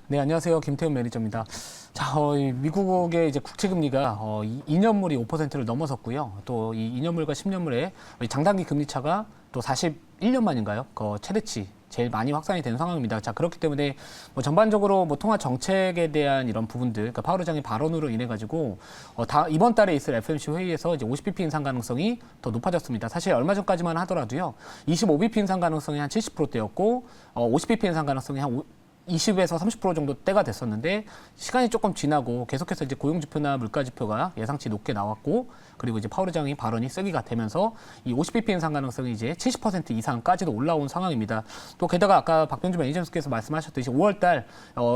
네, 안녕하세요. 김태훈 매니저입니다. 자, 이 미국의 이제 국채 금리가 2년물이 5%를 넘어섰고요. 또 이 2년물과 10년물의 장단기 금리 차가 또 41년 만인가요? 그 최대치 제일 많이 확산이 된 상황입니다. 자, 그렇기 때문에 전반적으로 통화 정책에 대한 이런 부분들, 그러니까 파월 의장의 발언으로 인해 가지고 이번 달에 있을 FOMC 회의에서 이제 50bp 인상 가능성이 더 높아졌습니다. 사실 얼마 전까지만 하더라도요, 25bp 인상 가능성이 한 70%대였고, 50bp 인상 가능성이 한 20에서 30% 정도 때가 됐었는데, 시간이 조금 지나고 계속해서 이제 고용지표나 물가지표가 예상치 높게 나왔고, 그리고 이제 파월 의장의 발언이 세기가 되면서 이 50bp 인상 가능성이 이제 70% 이상까지도 올라온 상황입니다. 또 게다가 아까 박병주 매니저께서 말씀하셨듯이 5월달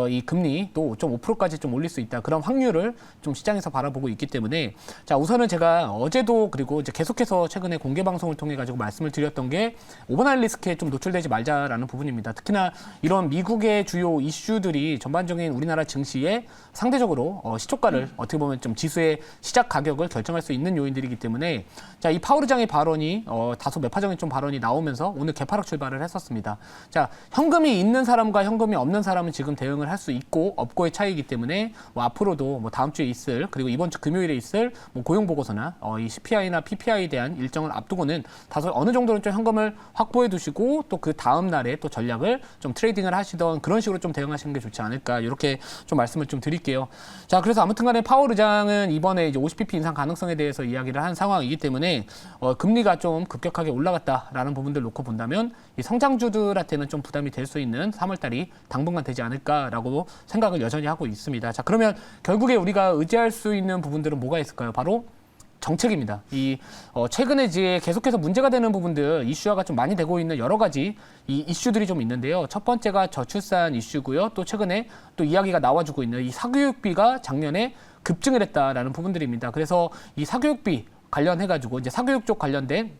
이 금리 또 5.5%까지 좀 올릴 수 있다, 그런 확률을 좀 시장에서 바라보고 있기 때문에, 자, 우선은 제가 어제도 그리고 이제 계속해서 최근에 공개 방송을 통해 가지고 말씀을 드렸던 게 오버나잇 리스크에 좀 노출되지 말자라는 부분입니다. 특히나 이런 미국의 주요 이슈들이 전반적인 우리나라 증시에 상대적으로 시초가를 어떻게 보면 좀 지수의 시작 가격을 결정할 수 있는 요인들이기 때문에, 자, 이 파월 의장의 발언이 다소 매파적인 좀 발언이 나오면서 오늘 개파락 출발을 했었습니다. 자, 현금이 있는 사람과 현금이 없는 사람은 지금 대응을 할 수 있고 없고의 차이이기 때문에 앞으로도 다음 주에 있을, 그리고 이번 주 금요일에 있을 고용 보고서나 이 CPI나 PPI에 대한 일정을 앞두고는 다소 어느 정도는 좀 현금을 확보해 두시고 또 그 다음 날에 또 전략을 좀 트레이딩을 하시던 그런 식으로 좀 대응하시는 게 좋지 않을까, 이렇게 좀 말씀을 좀 드릴게요. 자, 그래서 아무튼간에 파월 의장은 이번에 이제 50bp 인상 가능성에 대해서 이야기를 한 상황이기 때문에 금리가 좀 급격하게 올라갔다라는 부분들 놓고 본다면 이 성장주들한테는 좀 부담이 될 수 있는 3월달이 당분간 되지 않을까라고 생각을 여전히 하고 있습니다. 자, 그러면 결국에 우리가 의지할 수 있는 부분들은 뭐가 있을까요? 바로 정책입니다. 최근에 이제 계속해서 문제가 되는 부분들, 이슈화가 좀 많이 되고 있는 여러 가지 이 이슈들이 좀 있는데요. 첫 번째가 저출산 이슈고요. 또 최근에 또 이야기가 나와주고 있는 이 사교육비가 작년에 급증을 했다라는 부분들입니다. 그래서 이 사교육비 관련해가지고 이제 사교육 쪽 관련된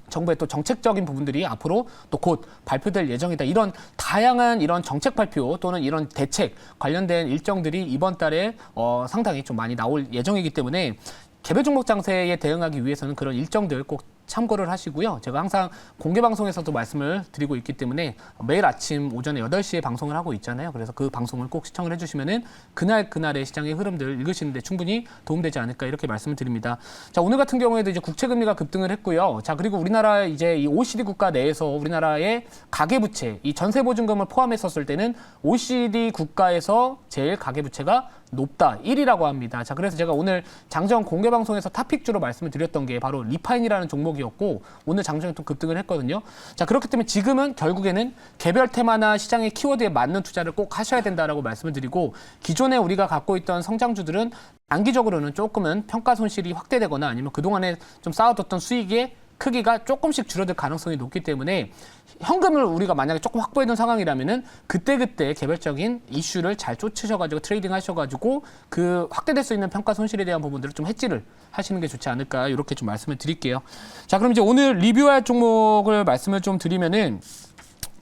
정부의 또 정책적인 부분들이 앞으로 또 곧 발표될 예정이다, 이런 다양한 이런 정책 발표 또는 이런 대책 관련된 일정들이 이번 달에 상당히 좀 많이 나올 예정이기 때문에 개별 종목 장세에 대응하기 위해서는 그런 일정들 꼭 참고를 하시고요. 제가 항상 공개 방송에서도 말씀을 드리고 있기 때문에 매일 아침 오전에 8시에 방송을 하고 있잖아요. 그래서 그 방송을 꼭 시청을 해주시면은 그날의 시장의 흐름들 읽으시는데 충분히 도움되지 않을까, 이렇게 말씀을 드립니다. 자, 오늘 같은 경우에도 이제 국채 금리가 급등을 했고요. 자, 그리고 우리나라 이제 이 OECD 국가 내에서 우리나라의 가계부채, 이 전세보증금을 포함했었을 때는 OECD 국가에서 제일 가계부채가 높다, 1위라고 합니다. 자, 그래서 제가 오늘 장전 공개 방송에서 탑픽주로 말씀을 드렸던 게 바로 리파인이라는 종목이었고, 오늘 장전이 또 급등을 했거든요. 자, 그렇기 때문에 지금은 결국에는 개별 테마나 시장의 키워드에 맞는 투자를 꼭 하셔야 된다라고 말씀을 드리고, 기존에 우리가 갖고 있던 성장주들은 단기적으로는 조금은 평가 손실이 확대되거나 아니면 그동안에 좀 쌓아뒀던 수익의 크기가 조금씩 줄어들 가능성이 높기 때문에 현금을 우리가 만약에 조금 확보해둔 상황이라면은 그때그때 개별적인 이슈를 잘 쫓으셔가지고 트레이딩 하셔가지고 그 확대될 수 있는 평가 손실에 대한 부분들을 좀 해지를 하시는 게 좋지 않을까, 이렇게 좀 말씀을 드릴게요. 자, 그럼 이제 오늘 리뷰할 종목을 말씀을 좀 드리면은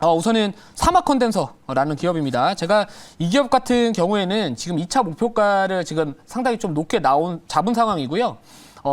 우선은 사마컨덴서라는 기업입니다. 제가 이 기업 같은 경우에는 지금 2차 목표가를 지금 상당히 좀 높게 잡은 상황이고요.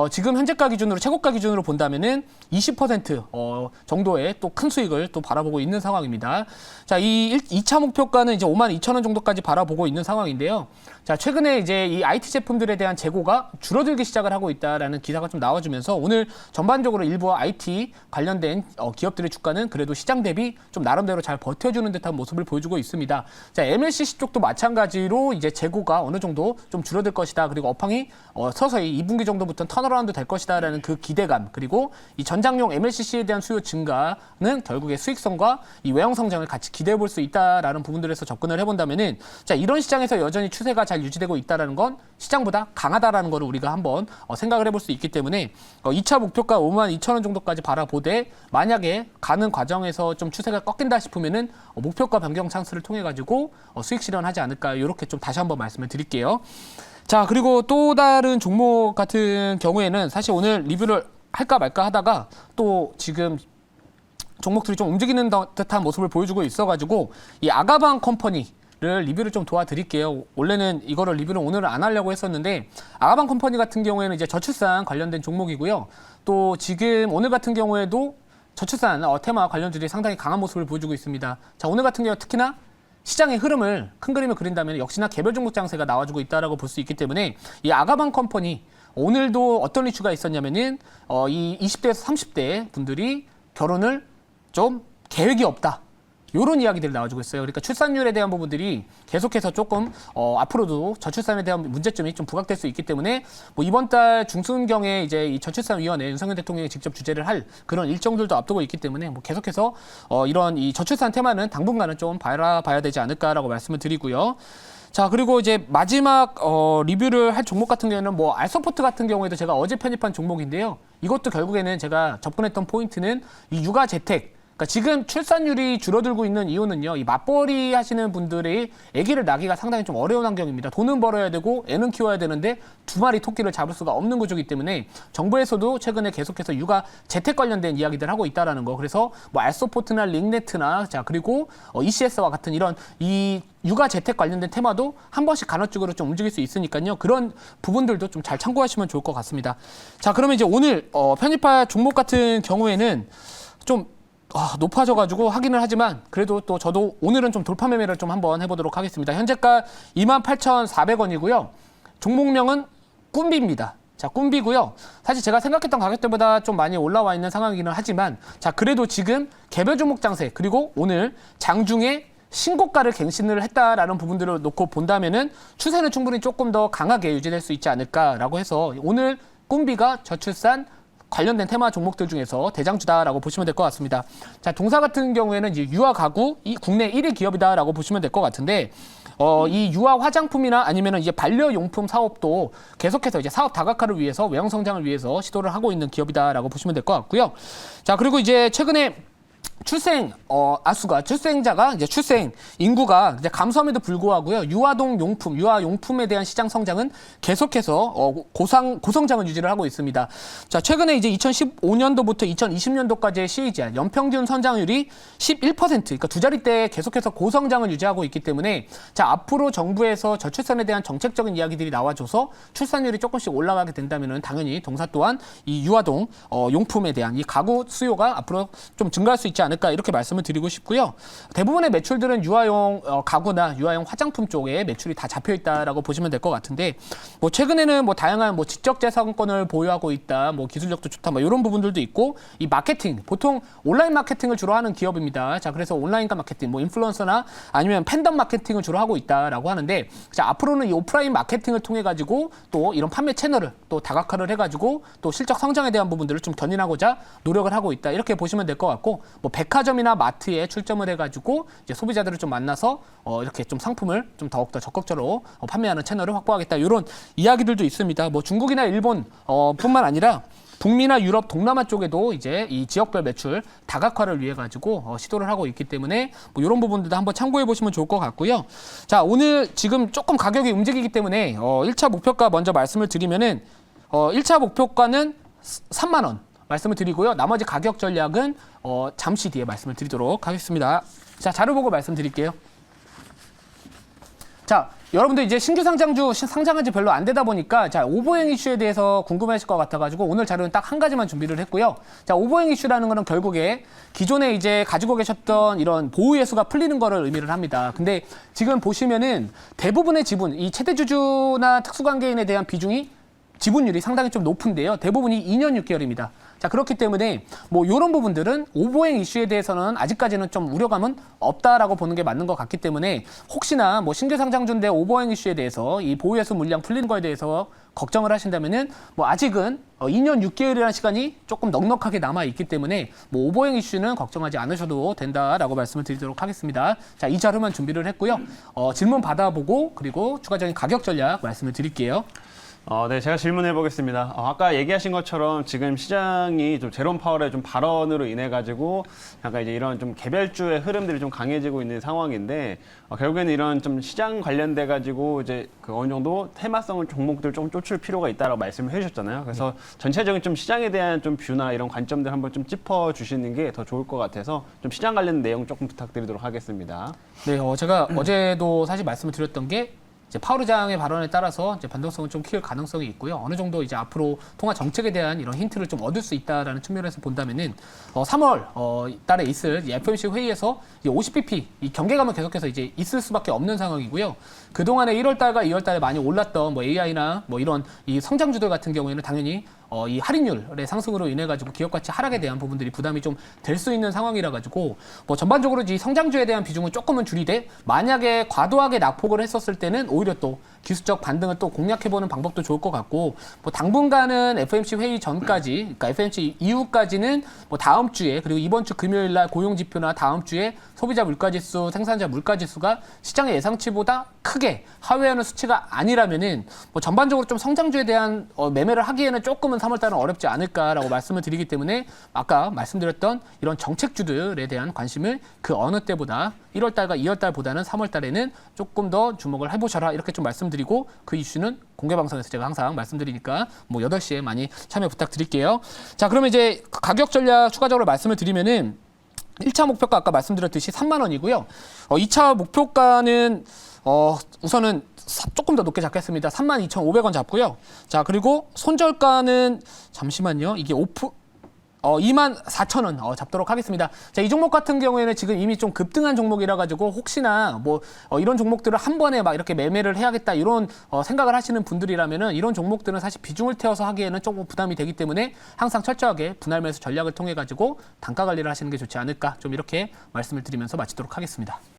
지금 현재가 기준으로, 최고가 기준으로 본다면은 20% 정도의 또 큰 수익을 또 바라보고 있는 상황입니다. 자, 이 2차 목표가는 이제 52,000원 정도까지 바라보고 있는 상황인데요. 자, 최근에 이제 이 IT 제품들에 대한 재고가 줄어들기 시작을 하고 있다라는 기사가 좀 나와주면서 오늘 전반적으로 일부 IT 관련된 기업들의 주가는 그래도 시장 대비 좀 나름대로 잘 버텨주는 듯한 모습을 보여주고 있습니다. 자, MLCC 쪽도 마찬가지로 이제 재고가 어느 정도 좀 줄어들 것이다, 그리고 업황이 서서히 2분기 정도부터는 턴어라운드 될 것이다라는 그 기대감, 그리고 이 전장용 MLCC에 대한 수요 증가는 결국에 수익성과 이 외형 성장을 같이 기대해 볼 수 있다라는 부분들에서 접근을 해본다면은, 자, 이런 시장에서 여전히 추세가 잘 유지되고 있다라는 건 시장보다 강하다라는 거를 우리가 한번 생각을 해볼 수 있기 때문에 2차 목표가 52,000원 정도까지 바라보되, 만약에 가는 과정에서 좀 추세가 꺾인다 싶으면은 목표가 변경 찬스를 통해 가지고 수익 실현하지 않을까, 이렇게 좀 다시 한번 말씀을 드릴게요. 자, 그리고 또 다른 종목 같은 경우에는 사실 오늘 리뷰를 할까 말까 하다가 또 지금 종목들이 좀 움직이는 듯한 모습을 보여주고 있어가지고 이 아가방 컴퍼니를 리뷰를 좀 도와드릴게요. 원래는 이거를 리뷰를 오늘은 안 하려고 했었는데, 아가방 컴퍼니 같은 경우에는 이제 저출산 관련된 종목이고요. 또 지금 오늘 같은 경우에도 저출산 테마 관련주들이 상당히 강한 모습을 보여주고 있습니다. 자, 오늘 같은 경우 특히나 시장의 흐름을 큰 그림을 그린다면 역시나 개별 종목 장세가 나와주고 있다라고 볼 수 있기 때문에 이 아가방 컴퍼니 오늘도 어떤 이슈가 있었냐면은 이 20대에서 30대 분들이 결혼을 좀 계획이 없다. 이런 이야기들이 나와주고 있어요. 그러니까 출산율에 대한 부분들이 계속해서 조금 앞으로도 저출산에 대한 문제점이 좀 부각될 수 있기 때문에 뭐 이번 달 중순경에 이제 이 저출산위원회 윤석열 대통령이 직접 주재를 할 그런 일정들도 앞두고 있기 때문에 뭐 계속해서 이런 이 저출산 테마는 당분간은 좀 바라봐야 되지 않을까라고 말씀을 드리고요. 자, 그리고 이제 마지막 리뷰를 할 종목 같은 경우에는 뭐 알서포트 같은 경우에도 제가 어제 편입한 종목인데요. 이것도 결국에는 제가 접근했던 포인트는 이 육아 재택. 그러니까 지금 출산율이 줄어들고 있는 이유는요. 이 맞벌이 하시는 분들의 아기를 낳기가 상당히 좀 어려운 환경입니다. 돈은 벌어야 되고 애는 키워야 되는데 두 마리 토끼를 잡을 수가 없는 구조이기 때문에 정부에서도 최근에 계속해서 육아 재택 관련된 이야기들 하고 있다라는 거. 그래서 뭐 알서포트나 링네트나 자 그리고 ECS와 같은 이런 이 육아 재택 관련된 테마도 한 번씩 간헐적으로 좀 움직일 수 있으니까요. 그런 부분들도 좀 잘 참고하시면 좋을 것 같습니다. 자, 그러면 이제 오늘 편입할 종목 같은 경우에는 좀 높아져가지고 확인을 하지만 그래도 또 저도 오늘은 좀 돌파 매매를 좀 한번 해보도록 하겠습니다. 현재가 28,400원이고요. 종목명은 꿈비입니다. 자, 꿈비고요. 사실 제가 생각했던 가격대보다 좀 많이 올라와 있는 상황이기는 하지만 자, 그래도 지금 개별 종목 장세 그리고 오늘 장중에 신고가를 갱신을 했다라는 부분들을 놓고 본다면은 추세는 충분히 조금 더 강하게 유지될 수 있지 않을까라고 해서 오늘 꿈비가 저출산 관련된 테마 종목들 중에서 대장주다라고 보시면 될 것 같습니다. 자, 동사 같은 경우에는 이제 유아 가구 이 국내 1위 기업이다라고 보시면 될 것 같은데 이 유아 화장품이나 아니면은 이제 반려용품 사업도 계속해서 이제 사업 다각화를 위해서 외형 성장을 위해서 시도를 하고 있는 기업이다라고 보시면 될 것 같고요. 자, 그리고 이제 최근에 출생자가 이제 출생 인구가 이제 감소함에도 불구하고요. 유아동 용품, 유아 용품에 대한 시장 성장은 계속해서 고성장을 유지를 하고 있습니다. 자, 최근에 이제 2015년도부터 2020년도까지의 CAGR 연평균 성장률이 11%, 그러니까 두 자릿대에 계속해서 고성장을 유지하고 있기 때문에 자, 앞으로 정부에서 저출산에 대한 정책적인 이야기들이 나와줘서 출산율이 조금씩 올라가게 된다면은 당연히 동사 또한 이 유아동 용품에 대한 이 가구 수요가 앞으로 좀 증가할 수 있지 않을까 이렇게 말씀을 드리고 싶고요. 대부분의 매출들은 유아용 가구나 유아용 화장품 쪽에 매출이 다 잡혀 있다라고 보시면 될 것 같은데 뭐 최근에는 뭐 다양한 뭐 지적재산권을 보유하고 있다, 뭐 기술력도 좋다, 뭐 이런 부분들도 있고 이 마케팅 보통 온라인 마케팅을 주로 하는 기업입니다. 자, 그래서 온라인과 마케팅, 뭐 인플루언서나 아니면 팬덤 마케팅을 주로 하고 있다라고 하는데 자, 앞으로는 이 오프라인 마케팅을 통해 가지고 또 이런 판매 채널을 또 다각화를 해가지고 또 실적 성장에 대한 부분들을 좀 견인하고자 노력을 하고 있다 이렇게 보시면 될 것 같고 뭐 백화점이나 마트에 출점을 해가지고 이제 소비자들을 좀 만나서 이렇게 좀 상품을 좀 더욱더 적극적으로 판매하는 채널을 확보하겠다 이런 이야기들도 있습니다. 뭐 중국이나 일본 뿐만 아니라 북미나 유럽, 동남아 쪽에도 이제 이 지역별 매출 다각화를 위해 가지고 시도를 하고 있기 때문에 뭐 이런 부분들도 한번 참고해 보시면 좋을 것 같고요. 자, 오늘 지금 조금 가격이 움직이기 때문에 1차 목표가 먼저 말씀을 드리면은 1차 목표가는 3만 원. 말씀을 드리고요. 나머지 가격 전략은 잠시 뒤에 말씀을 드리도록 하겠습니다. 자, 자료 보고 말씀드릴게요. 자, 여러분들 이제 신규 상장주 상장한 지 별로 안 되다 보니까 자, 오보행 이슈에 대해서 궁금해하실 것 같아가지고 오늘 자료는 딱 한 가지만 준비를 했고요. 자, 오보행 이슈라는 거는 결국에 기존에 이제 가지고 계셨던 이런 보유 예수가 풀리는 거를 의미를 합니다. 근데 지금 보시면은 대부분의 지분, 이 최대주주나 특수관계인에 대한 비중이 지분율이 상당히 좀 높은데요. 대부분이 2년 6개월입니다. 자, 그렇기 때문에 뭐 이런 부분들은 오보행 이슈에 대해서는 아직까지는 좀 우려감은 없다라고 보는 게 맞는 것 같기 때문에 혹시나 뭐 신규 상장주인데 오보행 이슈에 대해서 이 보유예수 물량 풀리는 거에 대해서 걱정을 하신다면은 뭐 아직은 2년 6개월이라는 시간이 조금 넉넉하게 남아 있기 때문에 뭐 오보행 이슈는 걱정하지 않으셔도 된다라고 말씀을 드리도록 하겠습니다. 자, 이 자료만 준비를 했고요. 질문 받아보고 그리고 추가적인 가격 전략 말씀을 드릴게요. 네, 제가 질문해 보겠습니다. 아까 얘기하신 것처럼 지금 시장이 좀 제롬 파월의 좀 발언으로 인해 가지고 약간 이제 이런 좀 개별주의 흐름들이 좀 강해지고 있는 상황인데 결국에는 이런 좀 시장 관련돼 가지고 이제 그 어느 정도 테마성을 종목들 좀 쫓을 필요가 있다라고 말씀을 해주셨잖아요. 그래서 전체적인 좀 시장에 대한 좀 뷰나 이런 관점들 한번 좀 짚어 주시는 게 더 좋을 것 같아서 좀 시장 관련 내용 조금 부탁드리도록 하겠습니다. 네, 제가 어제도 사실 말씀을 드렸던 게 이제 파월 의장의 발언에 따라서 이제 변동성을 좀 키울 가능성이 있고요. 어느 정도 이제 앞으로 통화 정책에 대한 이런 힌트를 좀 얻을 수 있다라는 측면에서 본다면은 3월 달에 있을 이 FOMC 회의에서 50bp 이 경계감은 계속해서 이제 있을 수밖에 없는 상황이고요. 그 동안에 1월달과 2월달에 많이 올랐던 뭐 AI나 뭐 이런 이 성장주들 같은 경우에는 당연히 이 할인율의 상승으로 인해 가지고 기업 가치 하락에 대한 부분들이 부담이 좀 될 수 있는 상황이라 가지고 뭐 전반적으로 이 성장주에 대한 비중은 조금은 줄이되 만약에 과도하게 낙폭을 했었을 때는 오히려 또 기술적 반등을 또 공략해보는 방법도 좋을 것 같고 뭐 당분간은 FOMC 회의 전까지 그러니까 FOMC 이후까지는 뭐 다음 주에 그리고 이번 주 금요일 날 고용 지표나 다음 주에 소비자 물가지수, 생산자 물가지수가 시장의 예상치보다 크게 하회하는 수치가 아니라면은 뭐 전반적으로 좀 성장주에 대한 매매를 하기에는 조금은 3월달은 어렵지 않을까라고 말씀을 드리기 때문에 아까 말씀드렸던 이런 정책주들에 대한 관심을 그 어느 때보다 1월달과 2월달보다는 3월달에는 조금 더 주목을 해보셔라 이렇게 좀 말씀드리고 그 이슈는 공개방송에서 제가 항상 말씀드리니까 뭐 8시에 많이 참여 부탁드릴게요. 자, 그러면 이제 가격 전략 추가적으로 말씀을 드리면은 1차 목표가 아까 말씀드렸듯이 3만 원이고요. 2차 목표가는 우선은 조금 더 높게 잡겠습니다. 32,500원 잡고요. 자, 그리고 손절가는 잠시만요. 이게 24,000원 잡도록 하겠습니다. 자, 이 종목 같은 경우에는 지금 이미 좀 급등한 종목이라 가지고 혹시나 뭐 이런 종목들을 한 번에 막 이렇게 매매를 해야겠다 이런 생각을 하시는 분들이라면은 이런 종목들은 사실 비중을 태워서 하기에는 조금 부담이 되기 때문에 항상 철저하게 분할 매수 전략을 통해 가지고 단가 관리를 하시는 게 좋지 않을까 좀 이렇게 말씀을 드리면서 마치도록 하겠습니다.